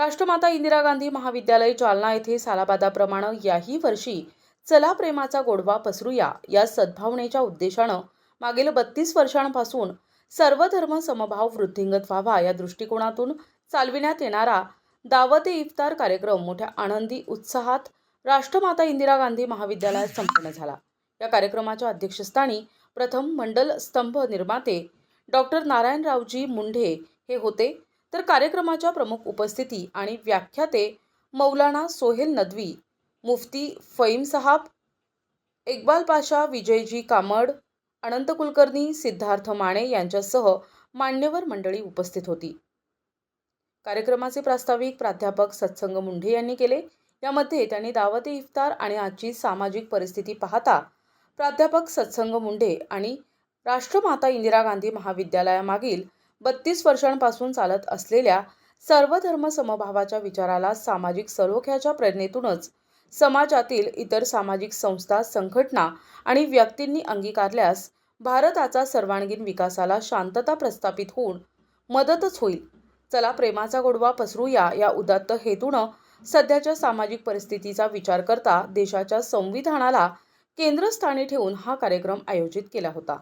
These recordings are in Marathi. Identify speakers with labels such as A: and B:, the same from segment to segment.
A: राष्ट्रमाता इंदिरा गांधी महाविद्यालय जालना येथे सालाबादाप्रमाणे याही वर्षी चला प्रेमाचा गोडवा पसरूया या सद्भावनेच्या उद्देशानं मागील 32 वर्षांपासून सर्व धर्म समभाव वृद्धिंगत व्हावा या दृष्टिकोनातून चालविण्यात येणारा दावते इफ्तार कार्यक्रम मोठ्या आनंदी उत्साहात राष्ट्रमाता इंदिरा गांधी महाविद्यालयात संपन्न झाला। या कार्यक्रमाच्या अध्यक्षस्थानी प्रथम मंडल स्तंभ निर्माते डॉक्टर नारायणरावजी मुंढे हे होते, तर कार्यक्रमाच्या प्रमुख उपस्थिती आणि व्याख्याते मौलाना सोहेल नदवी, मुफ्ती फईम साहब, इक्बाल पाशा, विजयजी कामड, अनंत कुलकर्णी, सिद्धार्थ माने यांच्यासह मान्यवर मंडळी उपस्थित होती। कार्यक्रमाचे प्रास्ताविक प्राध्यापक सत्संग मुंढे यांनी केले। यामध्ये त्यांनी दावते इफ्तार आणि आजची सामाजिक परिस्थिती पाहता प्राध्यापक सत्संग मुंढे आणि राष्ट्रमाता इंदिरा गांधी महाविद्यालयामागील 32 वर्षांपासून चालत असलेल्या सर्व धर्म समभावाच्या विचाराला सामाजिक सलोख्याच्या प्रेरणेतूनच समाजातील इतर सामाजिक संस्था, संघटना आणि व्यक्तींनी अंगीकारल्यास भारताचा सर्वांगीण विकासाला शांतता प्रस्थापित होऊन मदतच होईल। चला प्रेमाचा गोडवा पसरूया या उदात्त हेतूनं सध्याच्या सामाजिक परिस्थितीचा विचार करता देशाच्या संविधानाला केंद्रस्थानी ठेवून हा कार्यक्रम आयोजित केला होता।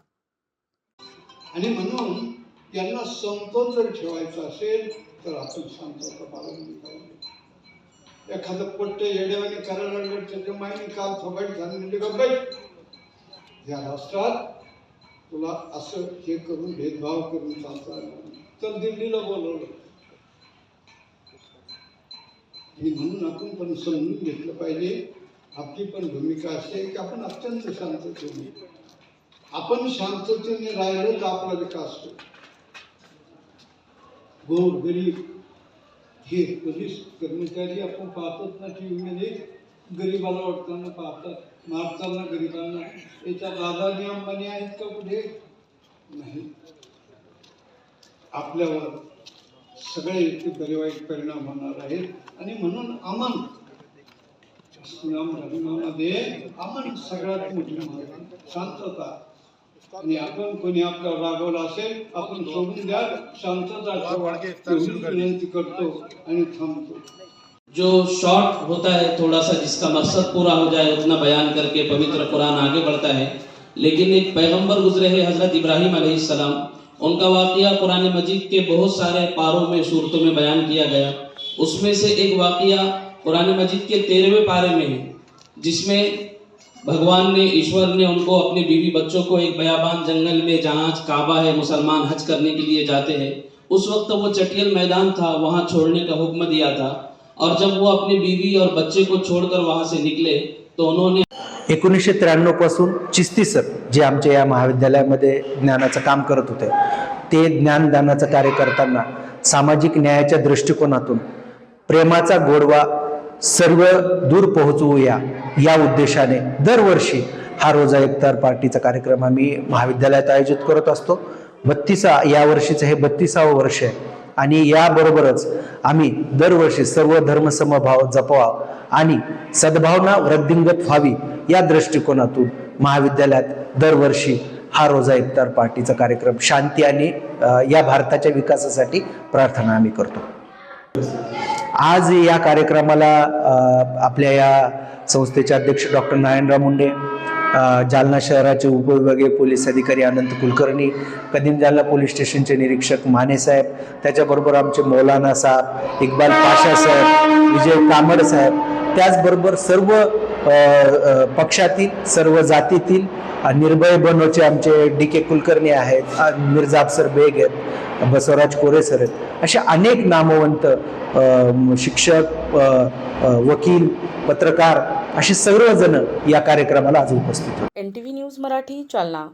B: आणि म्हणून यांना समतोल जर ठेवायचा असेल तर आपण शांतता पाळली पाहिजे। एखादं पट्ट येड्यावानी करायला लागलं त्याच्या माहिती काल थोबाईट झाली म्हणजे गप्पाई या राष्ट्रात तुला असं हे करून भेदभाव करून चालता तर दिल्लीला बोलवलं। आणि म्हणून आपण पण समजून घेतलं पाहिजे, आपली पण भूमिका असते की आपण अत्यंत शांततेने आपण शांततेने राहिलो तर आपला विकास होतो। गोर गरीब हे पोलीस कर्मचारी आपण पाहतात ना टी व्हीमध्ये, गरीबाला वाटताना पाहतात, मारताना गरीबांना, याच्या दादानी अंबानी आहेत का कुठे नाही। आपल्यावर सगळे इतके बरे वाईट परिणाम होणार आहेत आणि म्हणून अमन इस्लाम धर्मामध्ये अमन सगळ्यात मोठी शांतता। आणि आपण कोणी आपल्याला रागवलं असेल आपण सोडून द्या, शांतता विनंती करतो आणि थांबतो।
C: जो शॉर्ट होता है थोड़ा सा, जिसका मकसद पूरा हो जाए उतना बयान करके पवित्र कुरान आगे बढ़ता है। लेकिन एक पैगंबर गुजरे हैं हजरत इब्राहिम अलैहिस्सलाम, उनका वाक़िया कुरान मजीद के बहुत सारे पारों में सूरतों में बयान किया गया। उसमें से एक वाक़िया कुरान मजीद के 13वें पारे में है, जिसमें भगवान ने, ईश्वर ने उनको अपने बीवी बच्चों को एक बयाबान जंगल में, जहाँ काबा है, मुसलमान हज करने के लिए जाते हैं, उस वक्त वो चटियल मैदान था, वहाँ छोड़ने का हुक्म दिया था। और जब वो अपनी बीवी और बच्चे को छोड़कर वहाँ से निकले तो उन्होंने
D: 1993 पासून चिस्ती सर जे आमच्या या महाविद्यालयामध्ये ज्ञानाचं काम करत होते, ते ज्ञानदानाचं कार्य करताना सामाजिक न्यायाच्या दृष्टिकोनातून प्रेमाचा गोडवा सर्व दूर पोहोचवूया या उद्देशाने दरवर्षी हा रोजा इफ्तार पार्टीचा कार्यक्रम आम्ही महाविद्यालयात आयोजित करत असतो। 32 या वर्षीचं हे 32वे वर्ष आहे आणि याबरोबरच आम्ही दरवर्षी सर्व धर्म समभाव जपवा आणि सद्भावना वृद्धिंगत व्हावी या दृष्टिकोनातून महाविद्यालयात दरवर्षी हा रोजा इफ्तार पार्टीचा कार्यक्रम शांती आणि या भारताच्या विकासासाठी प्रार्थना आम्ही करतो। आज या कार्यक्रमाला आपल्या या संस्थेचे अध्यक्ष डॉक्टर नारायणराव मुंढे, जालना शहराचे उपविभागीय पोलीस अधिकारी अनंत कुलकर्णी, कदीम जालना पोलीस स्टेशनचे निरीक्षक माने साहेब, त्याच्याबरोबर आमचे मौलाना साहेब, इक्बाल पाशा साहेब, विजय कामड साहेब, त्याचबरोबर सर्व पक्षातील, सर्व जातीतील, निर्भय बनोचे आमचे DK कुलकर्णी आहेत, मिर्झा अफसर बेग आहेत, बसवराज कोरे सर आहेत, असे अनेक नामवंत शिक्षक, वकील, पत्रकार असे सर्वजण या कार्यक्रमाला आज उपस्थित होते।
A: NTV news Marathi, Jalna.